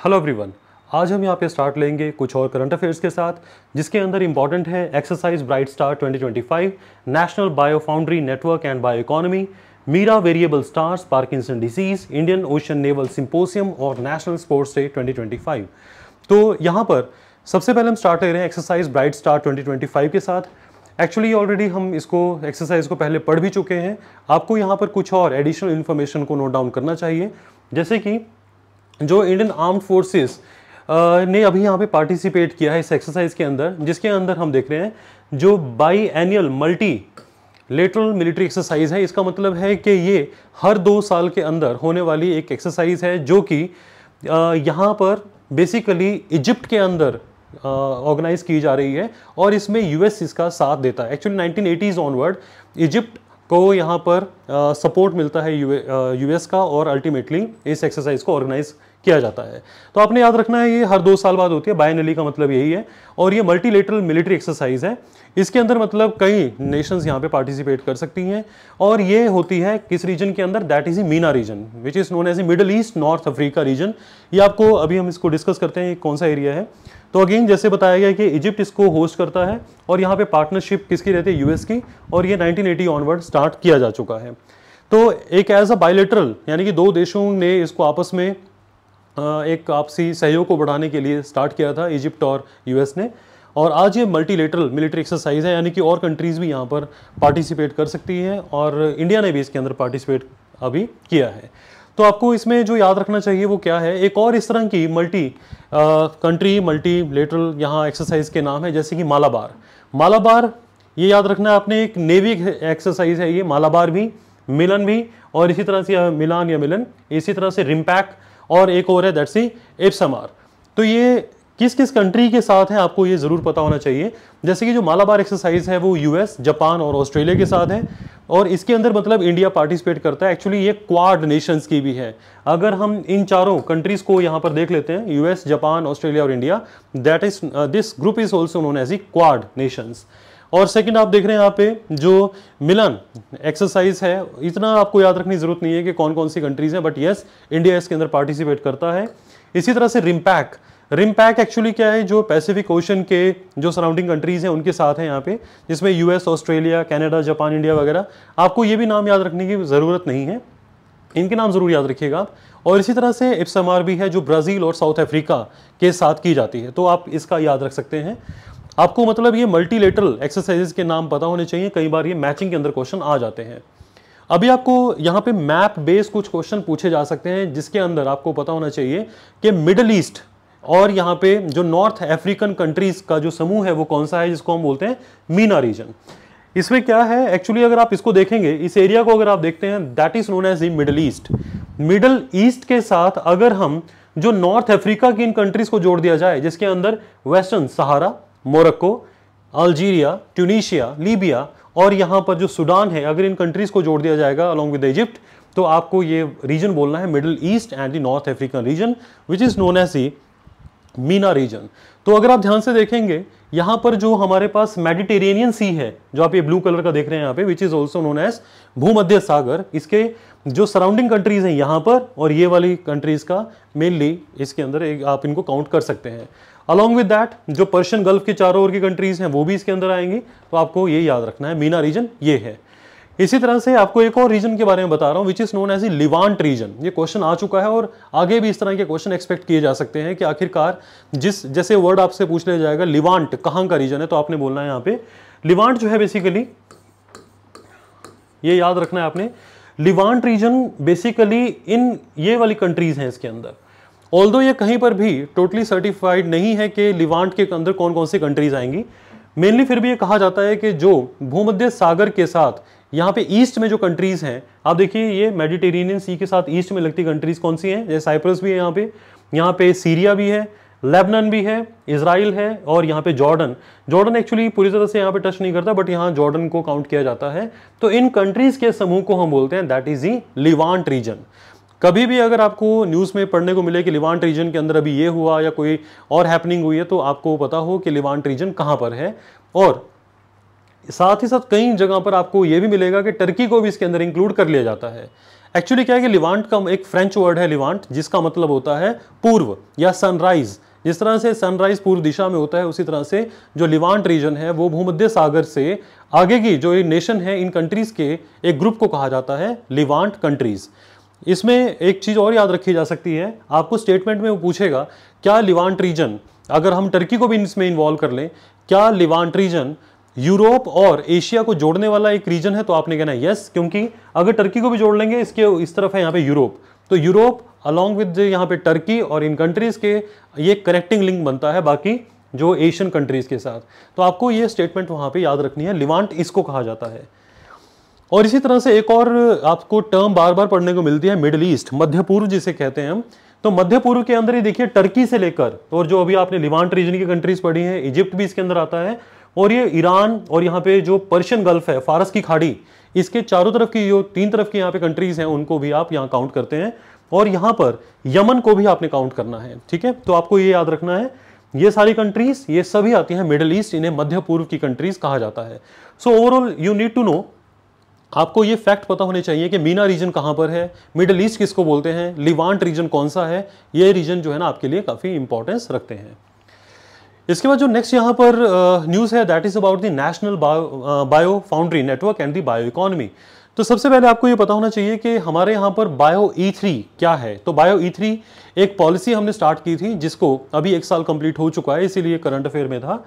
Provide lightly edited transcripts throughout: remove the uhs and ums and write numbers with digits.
Hello everyone. आज हम यहाँ पे स्टार्ट लेंगे कुछ और करंट अफेयर्स के साथ, जिसके अंदर इंपॉर्टेंट है exercise bright star 2025, national bio foundry network and bio economy, Mira variable stars, Parkinson disease, Indian ocean naval symposium और नेशनल स्पोर्ट्स डे 2025। तो यहाँ पर सबसे पहले हम स्टार्ट ले रहे हैं एक्सरसाइज ब्राइट स्टार 2025 के साथ। एक्चुअली ऑलरेडी हम इसको एक्सरसाइज को पहले पढ़ भी चुके हैं। आपको यहाँ पर कुछ और एडिशनल इन्फॉर्मेशन को नोट डाउन करना चाहिए, जैसे कि जो इंडियन आर्म्ड फोर्सेस ने अभी यहाँ पे पार्टिसिपेट किया है इस एक्सरसाइज के अंदर, जिसके अंदर हम देख रहे हैं जो by annual multi lateral military exercise है। इसका मतलब है कि ये हर 2 साल के अंदर होने वाली एक एक्सरसाइज है, जो कि यहाँ पर बेसिकली इजिप्ट के अंदर ऑर्गेनाइज की जा रही है और इसमें यूएस इसका साथ देता है। एक्चुअली 1980s ऑनवर्ड इजिप्ट को यहाँ पर सपोर्ट मिलता है यूएस का, और अल्टीमेटली इस एक्सरसाइज को ऑर्गेनाइज किया जाता है। तो आपने याद रखना है ये हर 2 साल बाद होती है, बायनली का मतलब यही है। और ये मल्टीलेटरल मिलिट्री एक्सरसाइज है। इसके अंदर मतलब कई नेशंस यहाँ पे पार्टिसिपेट कर सकती हैं, और ये होती है किस रीजन के अंदर, that is MENA region which is known as a Middle East North Africa region. ये आपको अभी हम इसको डिस्कस करते हैं कौन सा एरिया है। तो अगेन जैसे बताया गया कि इजिप्ट इसको होस्ट करता है, और यहाँ पे पार्टनरशिप किसकी रहती है, यूएस की, और ये 1980 ऑनवर्ड स्टार्ट किया जा चुका है। तो एक एज अ बायलेटरल, यानी कि 2 देशों ने इसको आपस में एक आपसी सहयोग को बढ़ाने के लिए स्टार्ट किया था, इजिप्ट और यूएस ने। और आज ये मल्टीलेटरल मिलिट्री एक्सरसाइज है, यानी कि और कंट्रीज भी यहाँ पर पार्टिसिपेट कर सकती हैं, और इंडिया ने भी इसके अंदर पार्टिसिपेट अभी किया है। तो आपको इसमें जो याद रखना चाहिए वो क्या है, एक और इस तरह की मल्टी कंट्री मल्टीलेटरल यहाँ एक्सरसाइज के नाम है, जैसे कि मालाबार। मालाबार ये याद रखना है आपने, एक नेवी एक्सरसाइज है ये, मालाबार भी, मिलन भी, और इसी तरह से मिलान या मिलन, इसी तरह से रिम्पैक, और एक और है दैट्स एप्समार। तो ये किस किस कंट्री के साथ है आपको ये जरूर पता होना चाहिए। जैसे कि जो मालाबार एक्सरसाइज है वो यूएस, जापान और ऑस्ट्रेलिया के साथ है, और इसके अंदर मतलब इंडिया पार्टिसिपेट करता है। एक्चुअली ये क्वाड नेशंस की भी है। अगर हम इन चारों कंट्रीज को यहाँ पर देख लेते हैं, यूएस, जापान, ऑस्ट्रेलिया और India, that is this group is also known as Quad nations. और सेकंड आप देख रहे हैं यहाँ पे जो मिलन एक्सरसाइज है, इतना आपको याद रखने की जरूरत नहीं है कि कौन कौन सी कंट्रीज हैं, बट यस इंडिया इसके अंदर पार्टिसिपेट करता है। इसी तरह से रिम्पैक, रिम्पैक एक्चुअली क्या है, जो पैसिफिक ओशन के जो सराउंडिंग कंट्रीज हैं उनके साथ हैं यहाँ पे, जिसमें US, Australia, Canada, Japan, India वगैरह। आपको ये भी नाम याद रखने की जरूरत नहीं है, इनके नाम जरूर याद रखिएगा आप। और इसी तरह से एप्समार भी है, जो ब्राजील और साउथ अफ्रीका के साथ की जाती है, तो आप इसका याद रख सकते हैं। आपको मतलब ये मल्टीलेटरल एक्सरसाइजेस के नाम पता होने चाहिए, कई बार ये मैचिंग के अंदर क्वेश्चन आ जाते हैं। अभी आपको यहाँ पे मैप बेस्ड कुछ क्वेश्चन पूछे जा सकते हैं, जिसके अंदर आपको पता होना चाहिए कि मिडल ईस्ट और यहाँ पे जो नॉर्थ अफ्रीकन कंट्रीज का जो समूह है वो कौन सा है, जिसको हम बोलते हैं मीना रीजन। इसमें क्या है एक्चुअली, अगर आप इसको देखेंगे, इस एरिया को अगर आप देखते हैं, that is known as the Middle East. Middle East के साथ अगर हम जो नॉर्थ अफ्रीका की इन कंट्रीज को जोड़ दिया जाए, जिसके अंदर वेस्टर्न सहारा, मोरक्को, अल्जीरिया, ट्यूनीशिया, लीबिया और यहाँ पर जो सूडान है, अगर इन कंट्रीज को जोड़ दिया जाएगा अलॉन्ग विद इजिप्ट, तो आपको ये रीजन बोलना है Middle East and the North African region which is known as the MENA region. तो अगर आप ध्यान से देखेंगे, यहाँ पर जो हमारे पास मेडिटेरेनियन सी है, जो आप ये ब्लू कलर का देख रहे हैं यहाँ पे, which is also known as भूमध्य सागर, इसके जो सराउंडिंग कंट्रीज हैं यहाँ पर, और ये वाली कंट्रीज का मेनली इसके अंदर एक आप इनको काउंट कर सकते हैं। अलॉन्ग विद दैट जो पर्शियन गल्फ के चारों ओर की कंट्रीज हैं वो भी इसके अंदर आएंगी, तो आपको ये याद रखना है, मीना रीजन ये है। इसी तरह से आपको एक और रीजन के बारे में बता रहा हूं, which is known as a Levant region. ये क्वेश्चन आ चुका है और आगे भी इस तरह के क्वेश्चन एक्सपेक्ट किए जा सकते हैं कि आखिरकार जिस जैसे वर्ड आपसे पूछ लिया जाएगा लिवांट कहां का रीजन है, तो आपने बोलना है यहाँ पे लिवांट जो है बेसिकली, ये याद रखना है आपने, लिवांट रीजन बेसिकली इन ये वाली कंट्रीज हैं इसके अंदर। ऑल्दो ये कहीं पर भी टोटली सर्टिफाइड नहीं है कि लिवांट के अंदर कौन कौन सी कंट्रीज आएंगी। मेनली फिर भी ये कहा जाता है कि जो भूमध्य सागर के साथ यहाँ पे ईस्ट में जो कंट्रीज हैं, आप देखिए ये मेडिटेरेनियन सी के साथ ईस्ट में लगती कंट्रीज कौन सी हैं, जैसे साइप्रस भी है यहाँ पे सीरिया भी है, लेबनान भी है, इजराइल है, और यहाँ पे जॉर्डन। जॉर्डन एक्चुअली पूरी तरह से यहाँ पे टच नहीं करता, बट यहाँ जॉर्डन को काउंट किया जाता है। तो इन कंट्रीज के समूह को हम बोलते हैं दैट इज द लिवांट रीजन। कभी भी अगर आपको न्यूज़ में पढ़ने को मिले कि लिवांट रीजन के अंदर अभी ये हुआ या कोई और हैपनिंग हुई है, तो आपको पता हो कि लिवांट रीजन कहाँ पर है। और साथ ही साथ कई जगह पर आपको यह भी मिलेगा कि टर्की को भी इसके अंदर इंक्लूड कर लिया जाता है। एक्चुअली क्या है कि लिवांट का एक फ्रेंच वर्ड है लिवांट, जिसका मतलब होता है पूर्व या सनराइज। जिस तरह से सनराइज पूर्व दिशा में होता है, उसी तरह से जो लिवांट रीजन है वो भूमध्य सागर से आगे की जो नेशन है, इन कंट्रीज के एक ग्रुप को कहा जाता है लिवांट कंट्रीज। इसमें एक चीज और याद रखी जा सकती है, आपको स्टेटमेंट में वो पूछेगा क्या लिवांट रीजन, अगर हम टर्की को भी इसमें इन्वॉल्व कर लें, क्या लिवांट रीजन यूरोप और एशिया को जोड़ने वाला एक रीजन है, तो आपने कहना है यस, क्योंकि अगर टर्की को भी जोड़ लेंगे, इसके इस तरफ है यहाँ पे यूरोप, तो यूरोप अलॉन्ग विद यहाँ पे टर्की और इन कंट्रीज के ये कनेक्टिंग लिंक बनता है बाकी जो एशियन कंट्रीज के साथ। तो आपको ये स्टेटमेंट वहां पे याद रखनी है, लिवांट इसको कहा जाता है। और इसी तरह से एक और आपको टर्म बार बार पढ़ने को मिलती है, मिडिल ईस्ट, मध्य पूर्व जिसे कहते हैं हम। तो मध्य पूर्व के अंदर ही देखिए टर्की से लेकर, और जो अभी आपने लिवांट रीजन की कंट्रीज पढ़ी हैं, इजिप्ट भी इसके अंदर आता है, और ये ईरान और यहाँ पे जो पर्शियन गल्फ है, फारस की खाड़ी, इसके चारों तरफ की जो 3 तरफ की यहाँ पे कंट्रीज हैं उनको भी आप यहाँ काउंट करते हैं, और यहाँ पर यमन को भी आपने काउंट करना है। ठीक है, तो आपको ये याद रखना है, ये सारी कंट्रीज ये सभी आती हैं मिडिल ईस्ट, इन्हें मध्य पूर्व की कंट्रीज कहा जाता है। So overall you need to know, आपको ये फैक्ट पता होने चाहिए कि मीना रीजन कहां पर है, मिडिल ईस्ट किसको बोलते हैं, लिवांट रीजन कौन सा है, ये रीजन जो है ना आपके लिए काफी इंपॉर्टेंस रखते हैं। इसके बाद जो नेक्स्ट यहाँ पर न्यूज है, that is about the national bio foundry network and the bio economy. तो सबसे पहले आपको ये पता होना चाहिए कि हमारे यहाँ पर बायो E3 क्या है। तो बायो E3 एक पॉलिसी हमने स्टार्ट की थी, जिसको अभी 1 साल कंप्लीट हो चुका है, इसीलिए करंट अफेयर में था।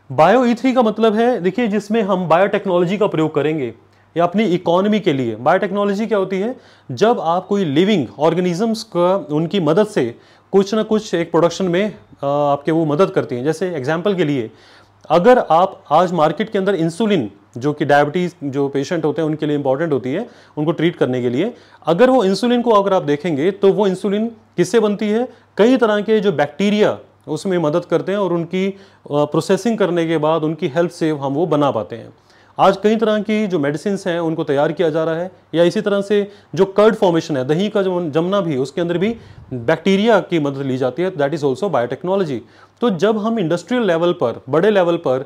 बायो E3 का मतलब है, देखिए, जिसमें हम बायोटेक्नोलॉजी का प्रयोग करेंगे या अपनी इकोनॉमी के लिए। बायोटेक्नोलॉजी क्या होती है, जब आप कोई लिविंग ऑर्गेनिजम्स का उनकी मदद से कुछ ना कुछ एक प्रोडक्शन में आपके वो मदद करती हैं। जैसे एग्जांपल के लिए, अगर आप आज मार्केट के अंदर इंसुलिन, जो कि डायबिटीज जो पेशेंट होते हैं उनके लिए इंपॉर्टेंट होती है, उनको ट्रीट करने के लिए, अगर वो इंसुलिन को अगर आप देखेंगे तो वो इंसुलिन किससे बनती है, कई तरह के जो बैक्टीरिया उसमें मदद करते हैं और उनकी प्रोसेसिंग करने के बाद उनकी हेल्प से हम वो बना पाते हैं। आज कई तरह की जो मेडिसिन हैं उनको तैयार किया जा रहा है, या इसी तरह से जो कर्ड फॉर्मेशन है, दही का जो जमना भी, उसके अंदर भी बैक्टीरिया की मदद ली जाती है, दैट इज ऑल्सो बायोटेक्नोलॉजी। तो जब हम इंडस्ट्रियल लेवल पर, बड़े लेवल पर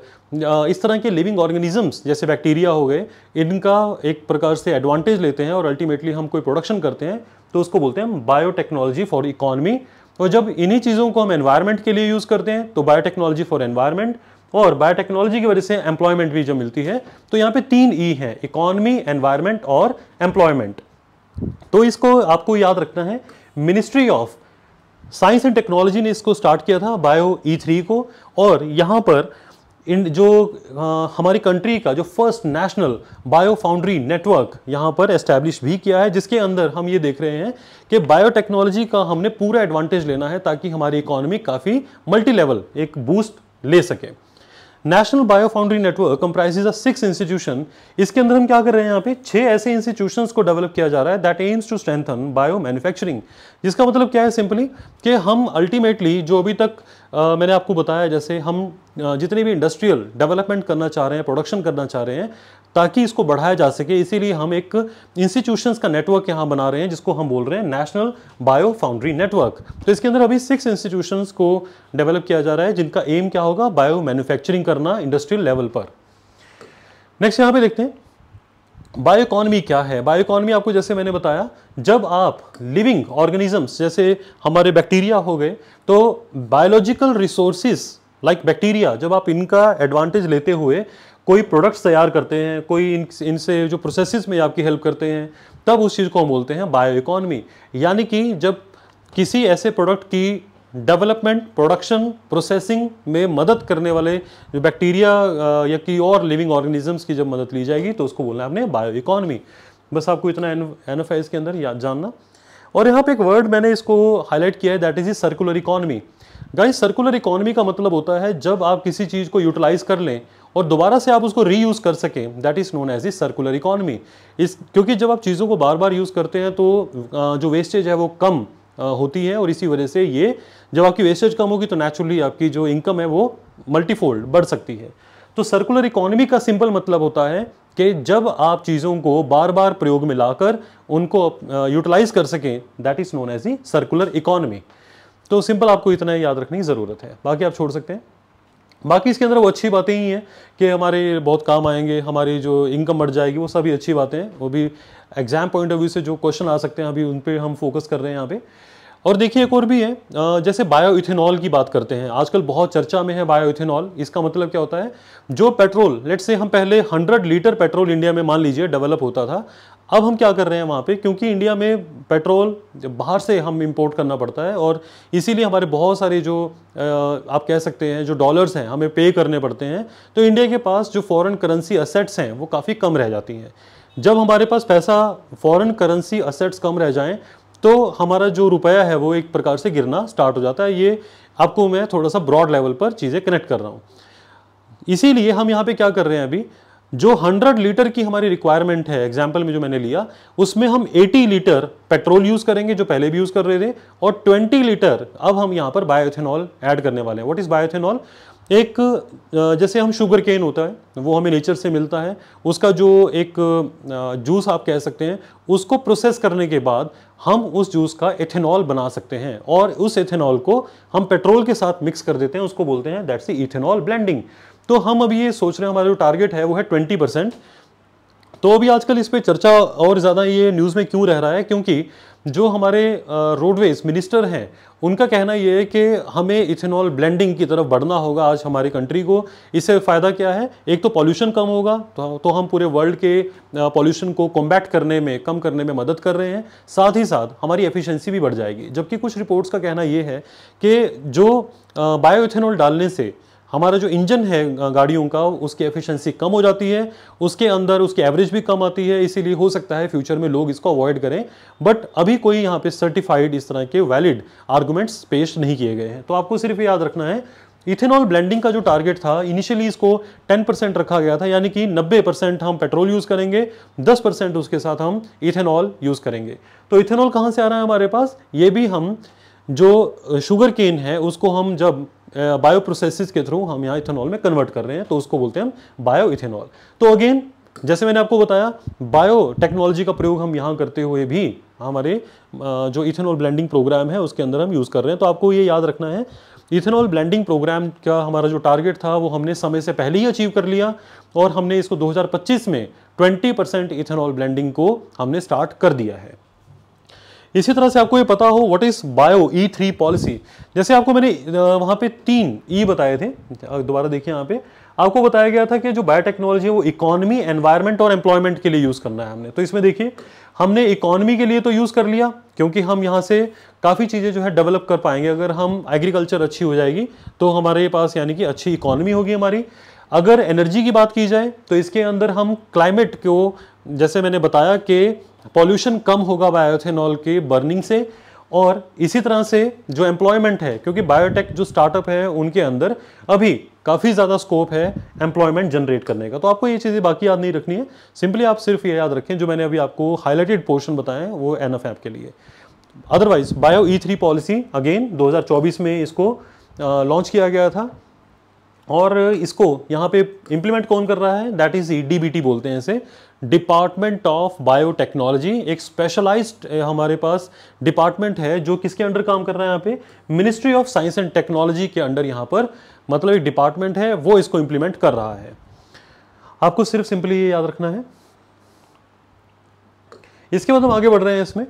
इस तरह के लिविंग ऑर्गेनिजम्स जैसे बैक्टीरिया हो गए, इनका एक प्रकार से एडवांटेज लेते हैं और अल्टीमेटली हम कोई प्रोडक्शन करते हैं, तो उसको बोलते हैं बायोटेक्नोलॉजी फॉर इकोनॉमी। और जब इन्हीं चीज़ों को हम एनवायरनमेंट के लिए यूज़ करते हैं तो बायोटेक्नोलॉजी फॉर एनवायरनमेंट, और बायोटेक्नोलॉजी की वजह से एम्प्लॉयमेंट भी जब मिलती है, तो यहाँ पे 3 E है, इकोनॉमी, एनवायरनमेंट और एम्प्लॉयमेंट। तो इसको आपको याद रखना है। Ministry of science and technology ने इसको स्टार्ट किया था बायो E3 को, और यहाँ पर जो हमारी कंट्री का जो first national bio foundry network यहाँ पर एस्टैब्लिश भी किया है, जिसके अंदर हम ये देख रहे हैं कि बायोटेक्नोलॉजी का हमने पूरा एडवांटेज लेना है ताकि हमारी इकोनॉमी काफ़ी मल्टी लेवल एक बूस्ट ले सके। National bio foundry network comprises 6 institution. इसके अंदर हम क्या कर रहे हैं, यहाँ पे 6 ऐसे इंस्टीट्यूशंस को डेवलप किया जा रहा है, that aims to strengthen bio manufacturing. जिसका मतलब क्या है, सिंपली कि हम अल्टीमेटली जो अभी तक मैंने आपको बताया, जैसे हम जितने भी इंडस्ट्रियल डेवलपमेंट करना चाह रहे हैं, प्रोडक्शन करना चाह रहे हैं, ताकि इसको बढ़ाया जा सके, इसीलिए हम एक इंस्टीट्यूशंस का नेटवर्क यहाँ बना रहे हैं, जिसको हम बोल रहे हैं नेशनल बायो फाउंड्री नेटवर्क। तो इसके अंदर अभी 6 इंस्टीट्यूशंस को डेवलप किया जा रहा है, जिनका एम क्या होगा, बायो मैन्युफैक्चरिंग करना इंडस्ट्रियल लेवल पर। नेक्स्ट यहाँ पे देखते हैं बायो इकोनॉमी क्या है। बायो इकोनॉमी आपको जैसे मैंने बताया, जब आप लिविंग ऑर्गेनिजम्स जैसे हमारे बैक्टीरिया हो गए, तो बायोलॉजिकल रिसोर्सेज लाइक बैक्टीरिया, जब आप इनका एडवांटेज लेते हुए कोई प्रोडक्ट्स तैयार करते हैं, कोई इनसे जो प्रोसेसेस में आपकी हेल्प करते हैं, तब उस चीज़ को हम बोलते हैं बायो इकोनॉमी। यानी कि जब किसी ऐसे प्रोडक्ट की डेवलपमेंट, प्रोडक्शन, प्रोसेसिंग में मदद करने वाले जो बैक्टीरिया या की और लिविंग ऑर्गेनिजम्स की जब मदद ली जाएगी, तो उसको बोलना है हमने बायो इकोनॉमी। बस आपको इतना एनफ है इसके अंदर याद जानना। और यहाँ पे एक वर्ड मैंने इसको हाईलाइट किया है, that is circular economy. Guys, circular economy का मतलब होता है जब आप किसी चीज़ को यूटिलाइज कर लें और दोबारा से आप उसको रीयूज कर सकें, that is known as a circular economy. क्योंकि जब आप चीज़ों को बार बार यूज़ करते हैं तो जो वेस्टेज है वो कम होती है, और इसी वजह से ये जब आपकी वेस्टेज कम होगी तो नेचुरली आपकी जो इनकम है वो मल्टीफोल्ड बढ़ सकती है। तो सर्कुलर इकोनॉमी का सिंपल मतलब होता है कि जब आप चीज़ों को बार बार प्रयोग में लाकर उनको यूटिलाइज कर सकें, that is known as a circular economy. तो सिंपल आपको इतना याद रखने की ज़रूरत है, बाकी आप छोड़ सकते हैं। बाकी इसके अंदर वो अच्छी बातें ही हैं कि हमारे बहुत काम आएंगे, हमारी जो इनकम बढ़ जाएगी, वो सभी अच्छी बातें हैं। वो भी एग्जाम पॉइंट ऑफ व्यू से जो क्वेश्चन आ सकते हैं अभी उन पे हम फोकस कर रहे हैं यहाँ पे। और देखिए एक और भी है, जैसे बायो इथेनॉल की बात करते हैं, आजकल बहुत चर्चा में है बायो इथेनॉल। इसका मतलब क्या होता है, जो पेट्रोल, लेट्स से हम पहले 100 लीटर पेट्रोल इंडिया में मान लीजिए डेवलप होता था, अब हम क्या कर रहे हैं वहाँ पे, क्योंकि इंडिया में पेट्रोल बाहर से हम इंपोर्ट करना पड़ता है और इसीलिए हमारे बहुत सारे जो आप कह सकते हैं जो डॉलर्स हैं हमें पे करने पड़ते हैं, तो इंडिया के पास जो फॉरेन करेंसी असेट्स हैं वो काफ़ी कम रह जाती हैं। जब हमारे पास पैसा, फॉरेन करेंसी असेट्स कम रह जाएं, तो हमारा जो रुपया है वो एक प्रकार से गिरना स्टार्ट हो जाता है। ये आपको मैं थोड़ा सा ब्रॉड लेवल पर चीज़ें कनेक्ट कर रहा हूँ। इसीलिए हम यहाँ पे क्या कर रहे हैं, अभी जो 100 लीटर की हमारी रिक्वायरमेंट है, एग्जाम्पल में जो मैंने लिया, उसमें हम 80 लीटर पेट्रोल यूज़ करेंगे जो पहले भी यूज़ कर रहे थे, और 20 लीटर अब हम यहाँ पर बायोइथेनॉल ऐड करने वाले हैं। What is bioethanol? एक जैसे हम शुगर केन होता है वो हमें नेचर से मिलता है, उसका जो एक जूस आप कह सकते हैं, उसको प्रोसेस करने के बाद हम उस जूस का एथेनॉल बना सकते हैं और उस एथेनॉल को हम पेट्रोल के साथ मिक्स कर देते हैं, उसको बोलते हैं दैट्स द इथेनॉल ब्लेंडिंग। तो हम अभी ये सोच रहे हैं, हमारा जो टारगेट है वो है 20%। तो अभी आजकल इस पे चर्चा और ज़्यादा ये न्यूज़ में क्यों रह रहा है, क्योंकि जो हमारे रोडवेज मिनिस्टर हैं उनका कहना ये है कि हमें इथेनॉल ब्लेंडिंग की तरफ बढ़ना होगा आज हमारी कंट्री को। इससे फ़ायदा क्या है, एक तो पॉल्यूशन कम होगा, तो हम पूरे वर्ल्ड के पॉल्यूशन को कॉम्बैट करने में, कम करने में मदद कर रहे हैं, साथ ही साथ हमारी एफिशिएंसी भी बढ़ जाएगी। जबकि कुछ रिपोर्ट्स का कहना ये है कि जो बायो इथेनॉल डालने से हमारा जो इंजन है गाड़ियों का, उसकी एफिशिएंसी कम हो जाती है, उसके अंदर उसकी एवरेज भी कम आती है, इसीलिए हो सकता है फ्यूचर में लोग इसको अवॉइड करें। बट अभी कोई यहाँ पे सर्टिफाइड इस तरह के वैलिड आर्गुमेंट्स पेश नहीं किए गए हैं। तो आपको सिर्फ याद रखना है, इथेनॉल ब्लेंडिंग का जो टारगेट था इनिशियली इसको 10% रखा गया था, यानी कि 90% हम पेट्रोल यूज़ करेंगे, 10% उसके साथ हम इथेनॉल यूज़ करेंगे। तो इथेनॉल कहाँ से आ रहा है हमारे पास, ये भी हम जो शुगर केन है उसको हम जब बायो प्रोसेसेस के थ्रू हम यहाँ इथेनॉल में कन्वर्ट कर रहे हैं, तो उसको बोलते हैं हम बायो इथेनॉल। तो अगेन जैसे मैंने आपको बताया, बायो टेक्नोलॉजी का प्रयोग हम यहाँ करते हुए भी हमारे जो इथेनॉल ब्लेंडिंग प्रोग्राम है उसके अंदर हम यूज़ कर रहे हैं। तो आपको ये याद रखना है, इथेनॉल ब्लेंडिंग प्रोग्राम का हमारा जो टारगेट था वो हमने समय से पहले ही अचीव कर लिया और हमने इसको 2025 में 20% इथेनॉल ब्लेंडिंग को हमने स्टार्ट कर दिया है। इसी तरह से आपको ये पता हो what is bio E3 policy. जैसे आपको मैंने वहाँ पे 3 E बताए थे, दोबारा देखिए यहाँ पे आपको बताया गया था कि जो बायोटेक्नोलॉजी है वो इकोनॉमी, एनवायरनमेंट और एम्प्लॉयमेंट के लिए यूज़ करना है हमने। तो इसमें देखिए हमने इकोनॉमी के लिए तो यूज़ कर लिया, क्योंकि हम यहाँ से काफ़ी चीज़ें जो है डेवलप कर पाएंगे। अगर हम एग्रीकल्चर अच्छी हो जाएगी तो हमारे पास यानी कि अच्छी इकोनॉमी होगी हमारी। अगर एनर्जी की बात की जाए तो इसके अंदर हम क्लाइमेट को, जैसे मैंने बताया कि पॉल्यूशन कम होगा बायोइथेनॉल के बर्निंग से, और इसी तरह से जो एम्प्लॉयमेंट है, क्योंकि बायोटेक जो स्टार्टअप है उनके अंदर अभी काफ़ी ज़्यादा स्कोप है एम्प्लॉयमेंट जनरेट करने का। तो आपको ये चीज़ें बाकी याद नहीं रखनी है, सिंपली आप सिर्फ ये याद रखें जो मैंने अभी आपको हाईलाइटेड पोर्शन बताए वो एनएफ ऐप के लिए। Otherwise bio E3 policy again 2024 में इसको लॉन्च किया गया था और इसको यहाँ पे इंप्लीमेंट कौन कर रहा है, दैट इज DBT बोलते हैं इसे, डिपार्टमेंट ऑफ बायोटेक्नोलॉजी। एक स्पेशलाइज्ड हमारे पास डिपार्टमेंट है जो किसके अंडर काम कर रहा है, यहाँ पे ministry of science and technology के अंडर यहाँ पर मतलब एक डिपार्टमेंट है, वो इसको इंप्लीमेंट कर रहा है। आपको सिर्फ सिंपली ये याद रखना है। इसके बाद हम आगे बढ़ रहे हैं इसमें।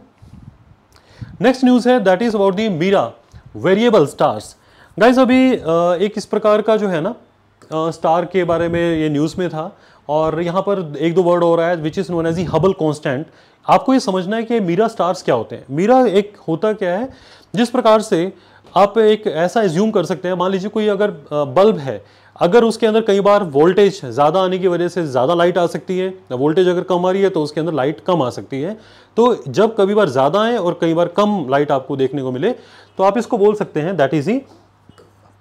नेक्स्ट न्यूज है that is about the Mira variable stars. Guys अभी एक इस प्रकार का जो है ना स्टार के बारे में ये न्यूज़ में था, और यहाँ पर एक दो वर्ड हो रहा है which is known as the Hubble constant. आपको ये समझना है कि मीरा स्टार्स क्या होते हैं। मीरा एक होता क्या है, जिस प्रकार से आप एक ऐसा एज्यूम कर सकते हैं, मान लीजिए कोई अगर बल्ब है, अगर उसके अंदर कई बार वोल्टेज ज़्यादा आने की वजह से ज़्यादा लाइट आ सकती है, वोल्टेज अगर कम आ रही है तो उसके अंदर लाइट कम आ सकती है। तो जब कभी बार ज़्यादा आए और कई बार कम लाइट आपको देखने को मिले तो आप इसको बोल सकते हैं that is he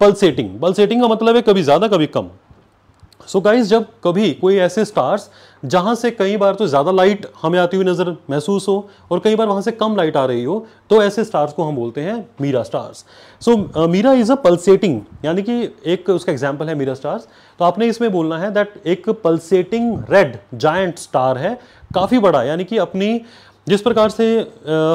pulsating. Pulsating का मतलब है कभी ज़्यादा कभी कम। सो गाइज जब कभी कोई ऐसे स्टार्स जहां से कई बार तो ज़्यादा लाइट हमें आती हुई नज़र महसूस हो और कई बार वहां से कम लाइट आ रही हो, तो ऐसे स्टार्स को हम बोलते हैं Mira stars. So Mira is a pulsating, यानी कि एक उसका एग्जाम्पल है मीरा स्टार्स। तो आपने इसमें बोलना है दैट एक पल्सेटिंग रेड जायंट स्टार है, काफ़ी बड़ा, यानी कि अपनी जिस प्रकार से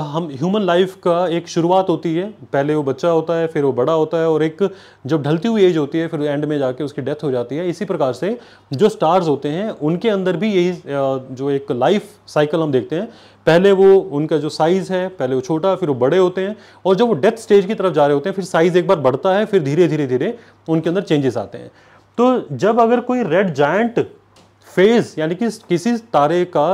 हम ह्यूमन लाइफ का एक शुरुआत होती है, पहले वो बच्चा होता है, फिर वो बड़ा होता है, और एक जब ढलती हुई एज होती है, फिर एंड में जाके उसकी डेथ हो जाती है। इसी प्रकार से जो स्टार्स होते हैं उनके अंदर भी यही जो एक लाइफ साइकिल हम देखते हैं, पहले वो उनका जो साइज़ है, पहले वो छोटा, फिर वो बड़े होते हैं, और जब वो डेथ स्टेज की तरफ जा रहे होते हैं, फिर साइज़ एक बार बढ़ता है, फिर धीरे धीरे धीरे उनके अंदर चेंजेस आते हैं। तो जब अगर कोई रेड जायंट फेज, यानी कि किसी तारे का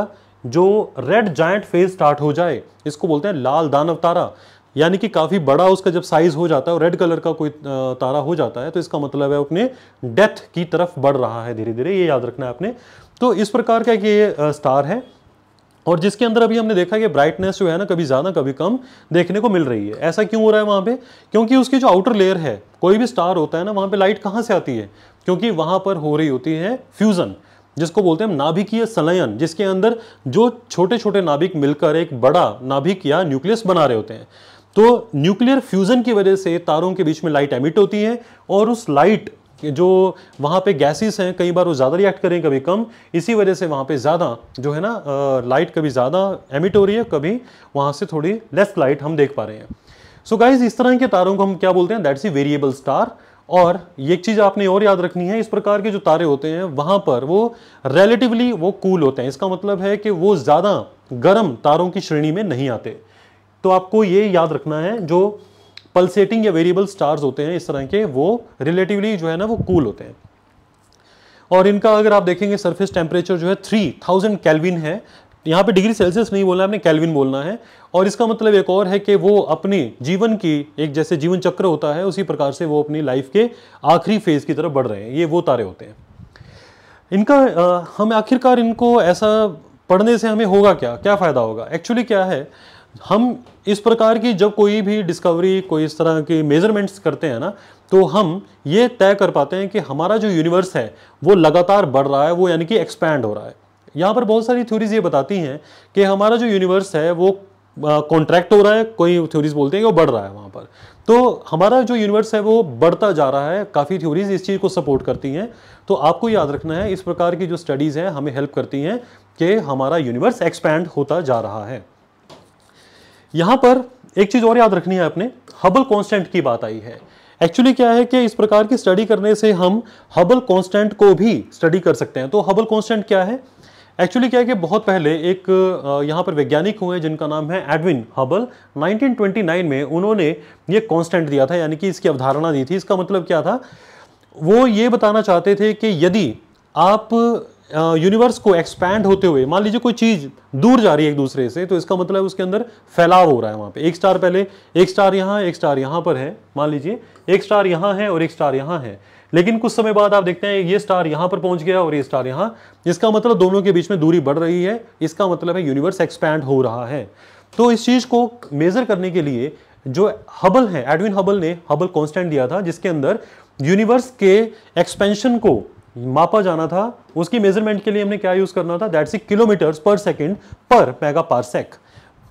जो रेड जायंट फेज स्टार्ट हो जाए, इसको बोलते हैं लाल दानव तारा, यानी कि काफ़ी बड़ा उसका जब साइज हो जाता है और रेड कलर का कोई तारा हो जाता है, तो इसका मतलब है अपने डेथ की तरफ बढ़ रहा है धीरे धीरे, ये याद रखना है आपने। तो इस प्रकार का ये स्टार है, और जिसके अंदर अभी हमने देखा कि ब्राइटनेस जो है ना, कभी ज़्यादा कभी कम देखने को मिल रही है। ऐसा क्यों हो रहा है वहाँ पे? क्योंकि उसकी जो आउटर लेयर है, कोई भी स्टार होता है ना, वहाँ पे लाइट कहाँ से आती है? क्योंकि वहाँ पर हो रही होती है फ्यूज़न, जिसको बोलते हैं नाभिकीय संलयन, जिसके अंदर जो छोटे छोटे नाभिक मिलकर एक बड़ा नाभिक या न्यूक्लियस बना रहे होते हैं। तो न्यूक्लियर फ्यूजन की वजह से तारों के बीच में लाइट एमिट होती है, और उस लाइट जो वहाँ पे गैसेस हैं, कई बार वो ज़्यादा रिएक्ट करें, कभी कम, इसी वजह से वहाँ पे ज़्यादा जो है ना लाइट कभी ज़्यादा एमिट हो रही है, कभी वहाँ से थोड़ी लेस लाइट हम देख पा रहे हैं। सो गाइज, इस तरह के तारों को हम क्या बोलते हैं? That's a variable star. और ये एक चीज़ आपने और याद रखनी है, इस प्रकार के जो तारे होते हैं वहाँ पर वो रिलेटिवली वो कूल होते हैं। इसका मतलब है कि वो ज़्यादा गर्म तारों की श्रेणी में नहीं आते। तो आपको ये याद रखना है, जो पल्सेटिंग या वेरिएबल स्टार्स होते हैं इस तरह के, वो रिलेटिवली जो है ना वो कूल होते हैं। और इनका अगर आप देखेंगे सरफेस टेम्परेचर जो है 3000 केल्विन है। यहाँ पे डिग्री सेल्सियस नहीं बोलना है, आपने केल्विन बोलना है। और इसका मतलब एक और है कि वो अपने जीवन की एक जैसे जीवन चक्र होता है, उसी प्रकार से वो अपनी लाइफ के आखिरी फेज की तरफ बढ़ रहे हैं। ये वो तारे होते हैं। इनका हम आखिरकार इनको ऐसा पढ़ने से हमें होगा क्या, क्या फ़ायदा होगा? एक्चुअली क्या है, हम इस प्रकार की जब कोई भी डिस्कवरी, कोई इस तरह की मेजरमेंट्स करते हैं ना, तो हम ये तय कर पाते हैं कि हमारा जो यूनिवर्स है वो लगातार बढ़ रहा है, वो यानी कि एक्सपैंड हो रहा है। यहाँ पर बहुत सारी थ्योरीज ये बताती हैं कि हमारा जो यूनिवर्स है वो कॉन्ट्रैक्ट हो रहा है, कोई थ्योरीज बोलते हैं कि वो बढ़ रहा है वहाँ पर। तो हमारा जो यूनिवर्स है वो बढ़ता जा रहा है, काफ़ी थ्योरीज इस चीज़ को सपोर्ट करती हैं। तो आपको याद रखना है, इस प्रकार की जो स्टडीज़ हैं हमें हेल्प करती हैं कि हमारा यूनिवर्स एक्सपैंड होता जा रहा है। यहाँ पर एक चीज़ और याद रखनी है आपने, हबल कांस्टेंट की बात आई है। एक्चुअली क्या है कि इस प्रकार की स्टडी करने से हम हबल कांस्टेंट को भी स्टडी कर सकते हैं। तो हबल कांस्टेंट क्या है? एक्चुअली क्या है कि बहुत पहले एक यहाँ पर वैज्ञानिक हुए जिनका नाम है एडविन हबल। 1929 में उन्होंने ये कांस्टेंट दिया था, यानी कि इसकी अवधारणा दी थी। इसका मतलब क्या था? वो ये बताना चाहते थे कि यदि आप यूनिवर्स को एक्सपैंड होते हुए, मान लीजिए कोई चीज़ दूर जा रही है एक दूसरे से, तो इसका मतलब उसके अंदर फैलाव हो रहा है। वहाँ पे एक स्टार, पहले एक स्टार यहाँ, एक स्टार यहाँ पर है, मान लीजिए एक स्टार यहाँ है और एक स्टार यहाँ है, लेकिन कुछ समय बाद आप देखते हैं ये स्टार यहाँ पर पहुँच गया और ये स्टार यहाँ। इसका मतलब दोनों के बीच में दूरी बढ़ रही है, इसका मतलब है यूनिवर्स एक्सपैंड हो रहा है। तो इस चीज़ को मेज़र करने के लिए जो हबल है, एडविन हबल ने हबल कांस्टेंट दिया था, जिसके अंदर यूनिवर्स के एक्सपेंशन को मापा जाना था। उसकी मेजरमेंट के लिए हमने क्या यूज करना था? दैट्स किलोमीटर्स पर सेकंड पर मेगा पारसेक।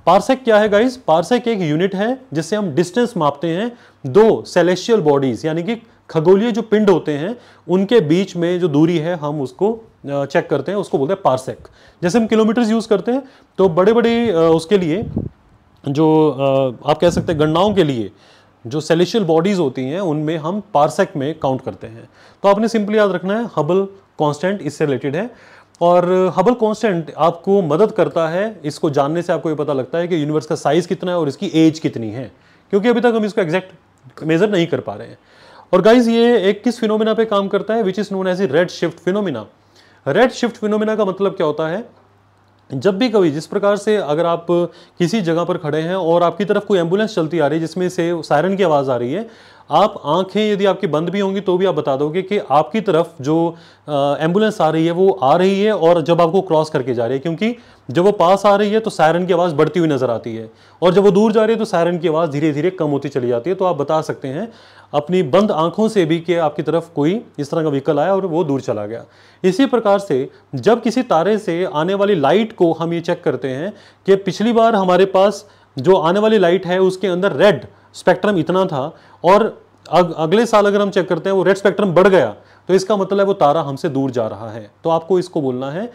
पारसेक क्या है गाइस? पारसेक एक यूनिट है जिससे हम डिस्टेंस मापते हैं दो सेलेस्टियल बॉडीज, यानी कि खगोलीय जो पिंड होते हैं उनके बीच में जो दूरी है हम उसको चेक करते हैं, उसको बोलते हैं पारसेक। जैसे हम किलोमीटर्स यूज करते हैं, तो बड़े बड़े उसके लिए जो आप कह सकते हैं गणनाओं के लिए जो सेलेस्टियल बॉडीज होती हैं उनमें हम पारसेक में काउंट करते हैं। तो आपने सिंपली याद रखना है हबल कांस्टेंट इससे रिलेटेड है। और हबल कांस्टेंट आपको मदद करता है, इसको जानने से आपको ये पता लगता है कि यूनिवर्स का साइज कितना है और इसकी एज कितनी है, क्योंकि अभी तक हम इसको एग्जैक्ट मेजर नहीं कर पा रहे हैं। और गाइज ये एक किस फिनोमिना पे काम करता है? Which is known as a red shift phenomena. Red shift phenomena का मतलब क्या होता है? जब भी कभी, जिस प्रकार से अगर आप किसी जगह पर खड़े हैं और आपकी तरफ कोई एम्बुलेंस चलती आ रही है जिसमें से सायरन की आवाज़ आ रही है, आप आंखें यदि आपकी बंद भी होंगी तो भी आप बता दोगे कि आपकी तरफ जो एम्बुलेंस आ रही है वो आ रही है और जब आपको क्रॉस करके जा रही है, क्योंकि जब वो पास आ रही है तो सायरन की आवाज़ बढ़ती हुई नजर आती है, और जब वो दूर जा रही है तो सायरन की आवाज़ धीरे धीरे कम होती चली जाती है। तो आप बता सकते हैं अपनी बंद आंखों से भी कि आपकी तरफ कोई इस तरह का व्हीकल आया और वो दूर चला गया। इसी प्रकार से जब किसी तारे से आने वाली लाइट को हम ये चेक करते हैं कि पिछली बार हमारे पास जो आने वाली लाइट है उसके अंदर रेड स्पेक्ट्रम इतना था, और अगले साल अगर हम चेक करते हैं वो रेड स्पेक्ट्रम बढ़ गया, तो इसका मतलब है वो तारा हमसे दूर जा रहा है। तो आपको इसको बोलना है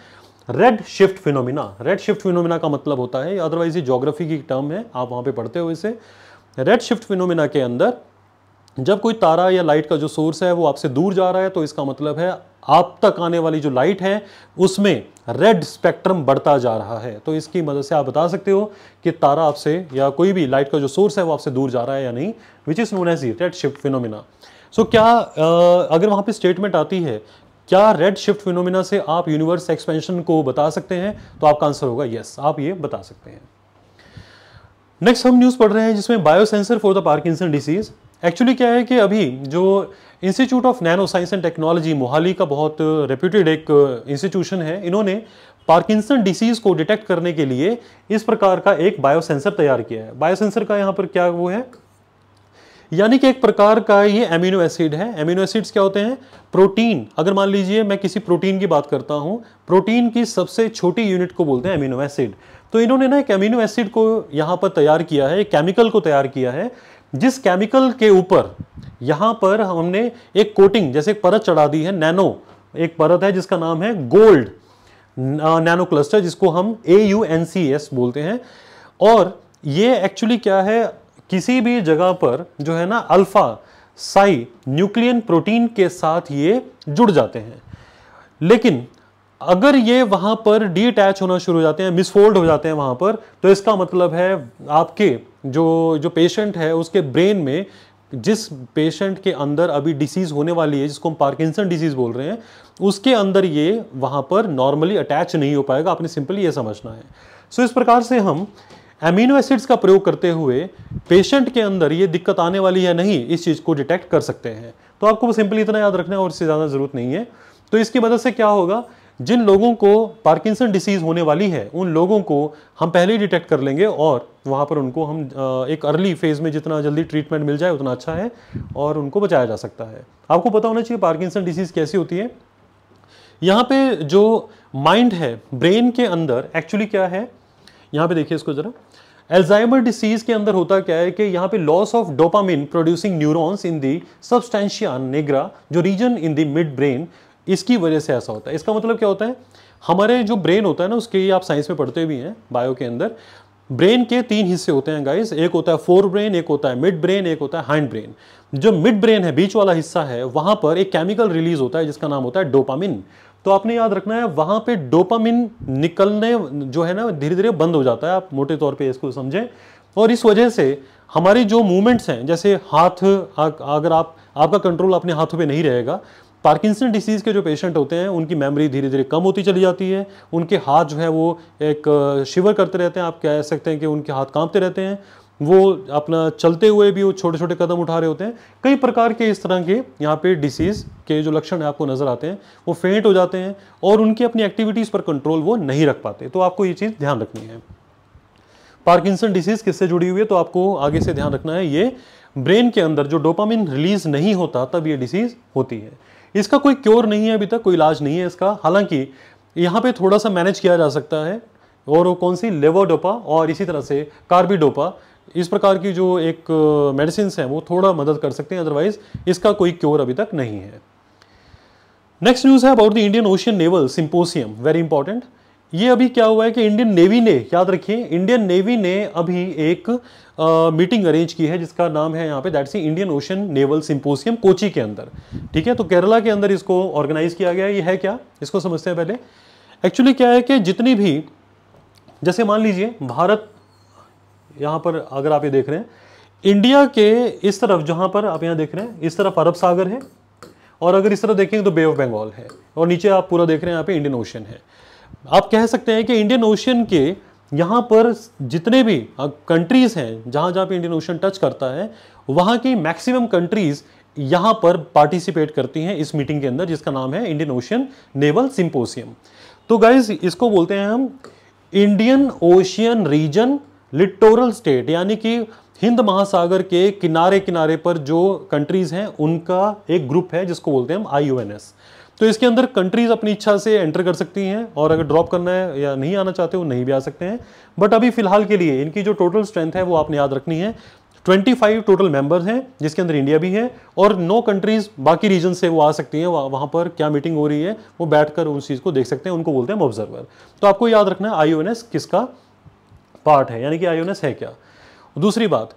red shift phenomena. Red shift phenomena का मतलब होता है, अदरवाइज ये ज्योग्राफी की टर्म है, आप वहां पे पढ़ते हो इसे। रेड शिफ्ट फिनोमिना के अंदर जब कोई तारा या लाइट का जो सोर्स है वो आपसे दूर जा रहा है, तो इसका मतलब है आप तक आने वाली जो लाइट है उसमें रेड स्पेक्ट्रम बढ़ता जा रहा है। तो इसकी मदद से आप बता सकते हो कि तारा आपसे या कोई भी लाइट का जो सोर्स है वो आपसे दूर जा रहा है या नहीं, which is known as red shift phenomena. So क्या अगर वहां पे स्टेटमेंट आती है क्या रेड शिफ्ट फिनोमिना से आप यूनिवर्स एक्सपेंशन को बता सकते हैं, तो आपका आंसर होगा यस, आप ये बता सकते हैं। नेक्स्ट हम न्यूज पढ़ रहे हैं जिसमें biosensor for the Parkinson disease. Actually क्या है कि अभी जो institute of nano science and technology Mohali का बहुत रेप्यूटेड एक इंस्टीट्यूशन है, इन्होंने पार्किंसन डिसीज को डिटेक्ट करने के लिए इस प्रकार का एक बायोसेंसर तैयार किया है। बायोसेंसर का यहाँ पर क्या वो है, यानी कि एक प्रकार का ये एमिनो एसिड है। एमिनो एसिड्स क्या होते हैं, प्रोटीन। अगर मान लीजिए मैं किसी प्रोटीन की बात करता हूं, प्रोटीन की सबसे छोटी यूनिट को बोलते हैं एमिनो एसिड। तो इन्होंने ना एक एमिनो एसिड को यहां पर तैयार किया है, एक केमिकल को तैयार किया है, जिस केमिकल के ऊपर यहां पर हमने एक कोटिंग जैसे एक परत चढ़ा दी है, नैनो एक परत है जिसका नाम है गोल्ड नैनो क्लस्टर, जिसको हम AUNCS बोलते हैं। और ये एक्चुअली क्या है, किसी भी जगह पर जो है ना अल्फा साई न्यूक्लियन प्रोटीन के साथ ये जुड़ जाते हैं, लेकिन अगर ये वहां पर डीअटैच होना शुरू हो जाते हैं, मिसफोल्ड हो जाते हैं वहां पर, तो इसका मतलब है आपके जो पेशेंट है उसके ब्रेन में, जिस पेशेंट के अंदर अभी डिसीज होने वाली है जिसको हम पार्किंसन डिसीज बोल रहे हैं, उसके अंदर ये वहां पर नॉर्मली अटैच नहीं हो पाएगा। आपने सिंपली ये समझना है। सो इस प्रकार से हम एमिनो एसिड्स का प्रयोग करते हुए पेशेंट के अंदर ये दिक्कत आने वाली है नहीं, इस चीज को डिटेक्ट कर सकते हैं। तो आपको सिंपली इतना याद रखना है और इससे ज्यादा जरूरत नहीं है। तो इसकी मदद से क्या होगा, जिन लोगों को पार्किंसन डिसीज होने वाली है उन लोगों को हम पहले ही डिटेक्ट कर लेंगे और वहां पर उनको हम एक अर्ली फेज में जितना जल्दी ट्रीटमेंट मिल जाए उतना अच्छा है और उनको बचाया जा सकता है। आपको पता होना चाहिए पार्किंसन डिसीज कैसी होती है। यहाँ पे जो माइंड है, ब्रेन के अंदर एक्चुअली क्या है, यहाँ पे देखिए इसको जरा। अल्जाइमर डिसीज के अंदर होता क्या है कि यहाँ पे loss of dopamine producing neurons in the substantia nigra, जो रीजन इन दी मिड ब्रेन, इसकी वजह से ऐसा होता है। इसका मतलब क्या होता है, हमारे जो ब्रेन होता है ना, उसके आप साइंस में पढ़ते भी हैं बायो के अंदर, ब्रेन के 3 हिस्से होते हैं गाइस। एक होता है फोर ब्रेन, एक होता है मिड ब्रेन, एक होता है हाइंड ब्रेन। जो मिड ब्रेन है, बीच वाला हिस्सा है, वहां पर एक केमिकल रिलीज होता है जिसका नाम होता है डोपामिन। तो आपने याद रखना है वहां पे डोपामिन निकलने जो है ना धीरे धीरे बंद हो जाता है, आप मोटे तौर पे इसको समझें। और इस वजह से हमारी जो मूवमेंट्स हैं, जैसे हाथ, अगर आपका कंट्रोल अपने हाथों पे नहीं रहेगा, पार्किंसन डिसीज के जो पेशेंट होते हैं उनकी मेमोरी धीरे धीरे कम होती चली जाती है, उनके हाथ जो है वो एक शिवर करते रहते हैं, आप कह सकते हैं कि उनके हाथ कांपते रहते हैं, वो अपना चलते हुए भी वो छोटे छोटे कदम उठा रहे होते हैं। कई प्रकार के इस तरह के यहाँ पे डिसीज के जो लक्षण आपको नजर आते हैं, वो फेंट हो जाते हैं और उनकी अपनी एक्टिविटीज पर कंट्रोल वो नहीं रख पाते। तो आपको ये चीज ध्यान रखनी है। पार्किंसन डिसीज किससे जुड़ी हुई है, तो आपको आगे से ध्यान रखना है, ये ब्रेन के अंदर जो डोपामिन रिलीज नहीं होता तब ये डिसीज होती है। इसका कोई क्योर नहीं है, अभी तक कोई इलाज नहीं है इसका। हालांकि यहाँ पे थोड़ा सा मैनेज किया जा सकता है, और वो कौन सी, लेवोडोपा और इसी तरह से कार्बिडोपा, इस प्रकार की जो एक मेडिसिन हैं वो थोड़ा मदद कर सकते हैं, अदरवाइज इसका कोई क्योर अभी तक नहीं है। नेक्स्ट न्यूज है about the Indian ocean naval symposium, very important. ये अभी क्या हुआ है कि इंडियन नेवी ने, याद रखिए, इंडियन नेवी ने अभी एक मीटिंग अरेंज की है जिसका नाम है यहाँ पे that's Indian ocean naval symposium, Kochi के अंदर। ठीक है, तो केरला के अंदर इसको ऑर्गेनाइज किया गया है। ये है क्या, इसको समझते हैं पहले। एक्चुअली क्या है कि जितनी भी, जैसे मान लीजिए भारत, यहाँ पर अगर आप ये देख रहे हैं, इंडिया के इस तरफ जहां पर आप यहाँ देख रहे हैं, इस तरफ अरब सागर है, और अगर इस तरफ देखेंगे तो बे ऑफ बंगाल है, और नीचे आप पूरा देख रहे हैं यहाँ पे इंडियन ओशन है। आप कह सकते हैं कि इंडियन ओशन के यहाँ पर जितने भी कंट्रीज हैं, जहां जहां पे इंडियन ओशन टच करता है, वहां की मैक्सिमम कंट्रीज यहां पर पार्टिसिपेट करती हैं इस मीटिंग के अंदर, जिसका नाम है इंडियन ओशियन नेवल सिंपोसियम। तो गाइज इसको बोलते हैं हम Indian Ocean region littoral state, यानी कि हिंद महासागर के किनारे किनारे पर जो कंट्रीज हैं उनका एक ग्रुप है जिसको बोलते हैं हम IONS। तो इसके अंदर कंट्रीज अपनी इच्छा से एंटर कर सकती हैं, और अगर ड्रॉप करना है या नहीं आना चाहते वो नहीं भी आ सकते हैं। बट अभी फिलहाल के लिए इनकी जो टोटल स्ट्रेंथ है वो आपने याद रखनी है, 25 टोटल मेंबर्स हैं जिसके अंदर इंडिया भी है, और 9 कंट्रीज बाकी रीजन से वो आ सकती हैं, वहाँ पर क्या मीटिंग हो रही है वो बैठकर उस चीज़ को देख सकते हैं, उनको बोलते हैं ऑब्जर्वर। तो आपको याद रखना है IONS किसका पार्ट है, यानी कि IONS है क्या। दूसरी बात,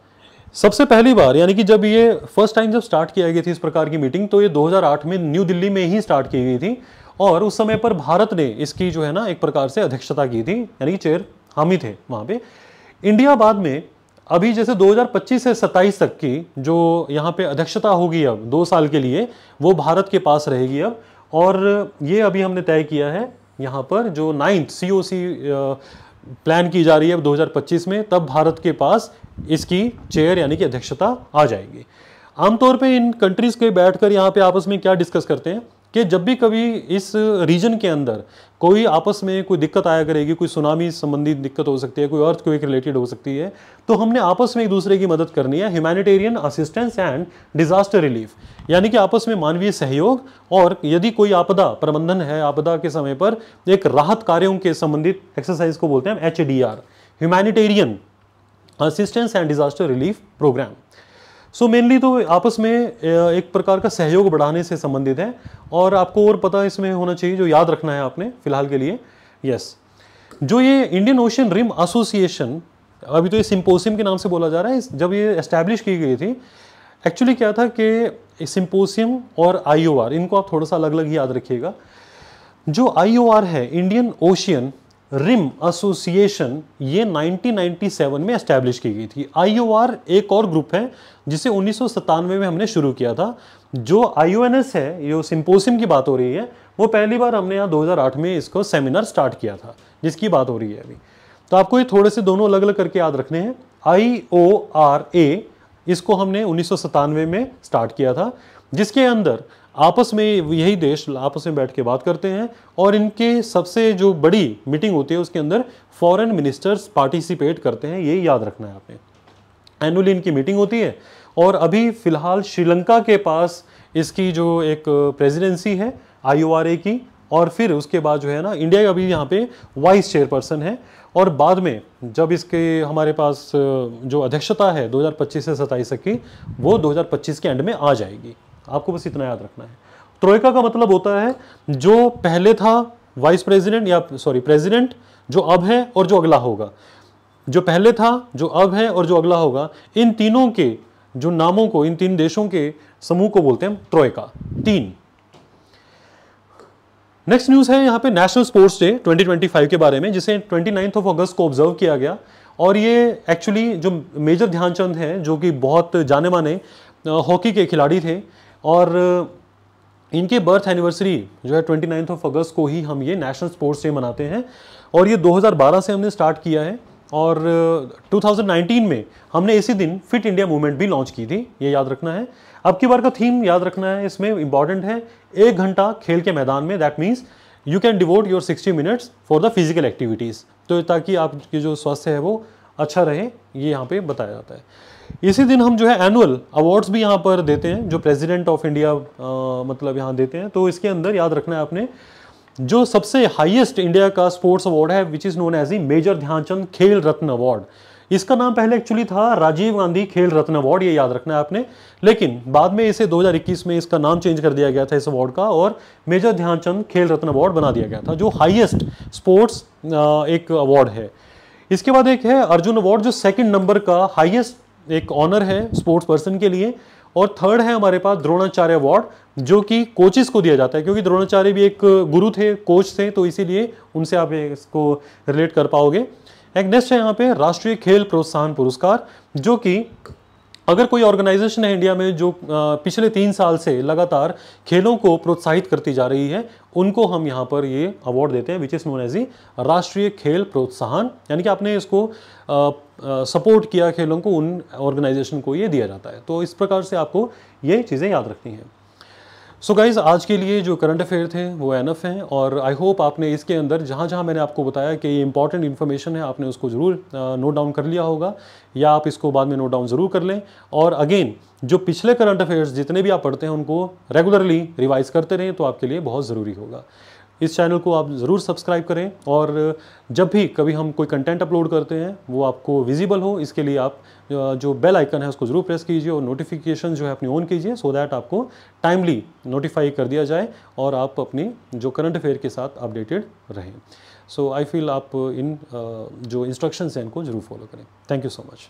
सबसे पहली बार यानी कि जब ये फर्स्ट टाइम जब स्टार्ट किया गई थी इस प्रकार की मीटिंग, तो ये 2008 में न्यू दिल्ली में ही स्टार्ट की गई थी, और उस समय पर भारत ने इसकी जो है ना एक प्रकार से अध्यक्षता की थी, यानी कि चेयर हम ही थे वहाँ पे। इंडिया बाद में अभी जैसे 2025 से 27 तक की जो यहाँ पे अध्यक्षता होगी अब 2 साल के लिए, वो भारत के पास रहेगी अब, और ये अभी हमने तय किया है यहाँ पर जो 9th COC प्लान की जा रही है अब 2025 में, तब भारत के पास इसकी चेयर यानी कि अध्यक्षता आ जाएगी। आमतौर पे इन कंट्रीज के बैठकर यहाँ पे आपस में क्या डिस्कस करते हैं कि जब भी कभी इस रीजन के अंदर कोई आपस में कोई दिक्कत आया करेगी, कोई सुनामी संबंधित दिक्कत हो सकती है, कोई अर्थक्वेक रिलेटेड हो सकती है, तो हमने आपस में एक दूसरे की मदद करनी है। Humanitarian assistance and disaster relief, यानी कि आपस में मानवीय सहयोग, और यदि कोई आपदा प्रबंधन है, आपदा के समय पर एक राहत कार्यों के संबंधित एक्सरसाइज को बोलते हैं HDR, humanitarian assistance and disaster relief programme. So mainly तो आपस में एक प्रकार का सहयोग बढ़ाने से संबंधित है, और आपको और पता इसमें होना चाहिए जो याद रखना है आपने फिलहाल के लिए। यस, जो ये इंडियन ओशियन रिम एसोसिएशन, अभी तो ये सिंपोसियम के नाम से बोला जा रहा है, जब ये एस्टैब्लिश की गई थी, एक्चुअली क्या था कि सिंपोसियम और IOR इनको आप थोड़ा सा अलग अलग याद रखिएगा। जो IOR है, इंडियन ओशियन रिम एसोसिएशन, ये 1997 में एस्टैब्लिश की गई थी। IOR एक और ग्रुप है जिसे 1997 में हमने शुरू किया था। जो IONS है, ये सिंपोसियम की बात हो रही है, वो पहली बार हमने यहाँ 2008 में इसको सेमिनार स्टार्ट किया था, जिसकी बात हो रही है अभी। तो आपको ये थोड़े से दोनों अलग अलग करके याद रखने हैं। IORA, इसको हमने 1997 में स्टार्ट किया था, जिसके अंदर आपस में यही देश आपस में बैठ के बात करते हैं, और इनके सबसे जो बड़ी मीटिंग होती है उसके अंदर फॉरेन मिनिस्टर्स पार्टिसिपेट करते हैं, ये याद रखना है आपने। एनुअली इनकी मीटिंग होती है, और अभी फिलहाल श्रीलंका के पास इसकी जो एक प्रेसिडेंसी है IORA की, और फिर उसके बाद जो है ना इंडिया अभी यहाँ पे वाइस चेयरपर्सन है, और बाद में जब इसके हमारे पास जो अध्यक्षता है 2025 से 27 तक की, वो 2025 के एंड में आ जाएगी। आपको बस इतना याद रखना है। ट्रोइका का मतलब होता है जो पहले था वाइस प्रेसिडेंट या प्रेसिडेंट, जो अब है और जो अगला होगा। जो पहले था, जो अब है और जो अगला होगा, इन तीनों के जो नामों को, इन 3 देशों के समूह को बोलते हैं ट्रोइका। 3 नेक्स्ट न्यूज़ है यहाँ पे नेशनल स्पोर्ट्स डे 2025 के बारे में, जिसे 29 अगस्त को ऑब्जर्व किया गया। और ये एक्चुअली जो मेजर ध्यानचंद हैं, जो कि बहुत जाने माने हॉकी के खिलाड़ी थे, और इनके बर्थ एनिवर्सरी जो है 29 अगस्त को ही हम ये नेशनल स्पोर्ट्स डे मनाते हैं। और ये 2012 से हमने स्टार्ट किया है, और 2019 में हमने इसी दिन फिट इंडिया मूवमेंट भी लॉन्च की थी, ये याद रखना है। अब की बार का थीम याद रखना है, इसमें इंपॉर्टेंट है 1 घंटा खेल के मैदान में, that means you can devote your 60 minutes for the physical activities, तो ताकि आपकी जो स्वास्थ्य है वो अच्छा रहे, ये यहाँ पे बताया जाता है। इसी दिन हम जो है एनुअल अवार्ड्स भी यहाँ पर देते हैं, जो प्रेसिडेंट ऑफ इंडिया मतलब यहाँ देते हैं। तो इसके अंदर याद रखना है आपने, जो सबसे हाईएस्ट इंडिया का स्पोर्ट्स अवार्ड है, which is known as the Major Dhyanchand Khel Ratna award. इसका नाम पहले एक्चुअली था राजीव गांधी खेल रत्न अवार्ड, ये याद रखना है आपने, लेकिन बाद में इसे 2021 में इसका नाम चेंज कर दिया गया था इस अवार्ड का, और मेजर ध्यानचंद खेल रत्न अवार्ड बना दिया गया था, जो हाईएस्ट स्पोर्ट्स एक अवार्ड है। इसके बाद एक है अर्जुन अवार्ड, जो 2nd नंबर का हाईएस्ट एक ऑनर है स्पोर्ट्स पर्सन के लिए। और 3rd है हमारे पास द्रोणाचार्य अवार्ड, जो कि कोचेस को दिया जाता है, क्योंकि द्रोणाचार्य भी एक गुरु थे, कोच थे, तो इसीलिए उनसे आप इसको रिलेट कर पाओगे। एक नेक्स्ट है यहाँ पे राष्ट्रीय खेल प्रोत्साहन पुरस्कार, जो कि अगर कोई ऑर्गेनाइजेशन है इंडिया में जो पिछले 3 साल से लगातार खेलों को प्रोत्साहित करती जा रही है, उनको हम यहाँ पर ये अवार्ड देते हैं, which is known as the Rashtriya Khel प्रोत्साहन, यानी कि आपने इसको सपोर्ट किया खेलों को, उन ऑर्गेनाइजेशन को ये दिया जाता है। तो इस प्रकार से आपको ये चीज़ें याद रखनी हैं। सो गाइज, आज के लिए जो करंट अफेयर थे वो एनफ हैं, और आई होप आपने इसके अंदर जहाँ जहाँ मैंने आपको बताया कि ये इंपॉर्टेंट इन्फॉर्मेशन है, आपने उसको ज़रूर नोट डाउन कर लिया होगा, या आप इसको बाद में नोट डाउन ज़रूर कर लें। और अगेन, जो पिछले करंट अफेयर्स जितने भी आप पढ़ते हैं उनको रेगुलरली रिवाइज करते रहें, तो आपके लिए बहुत ज़रूरी होगा। इस चैनल को आप ज़रूर सब्सक्राइब करें और जब भी कभी हम कोई कंटेंट अपलोड करते हैं वो आपको विजिबल हो, इसके लिए आप जो बेल आइकन है उसको ज़रूर प्रेस कीजिए और नोटिफिकेशन जो है अपनी ऑन कीजिए, सो दैट आपको टाइमली नोटिफाई कर दिया जाए और आप अपनी जो करंट अफेयर के साथ अपडेटेड रहें। सो आई फील आप इन जो इंस्ट्रक्शंस हैं इनको ज़रूर फॉलो करें। Thank you so much.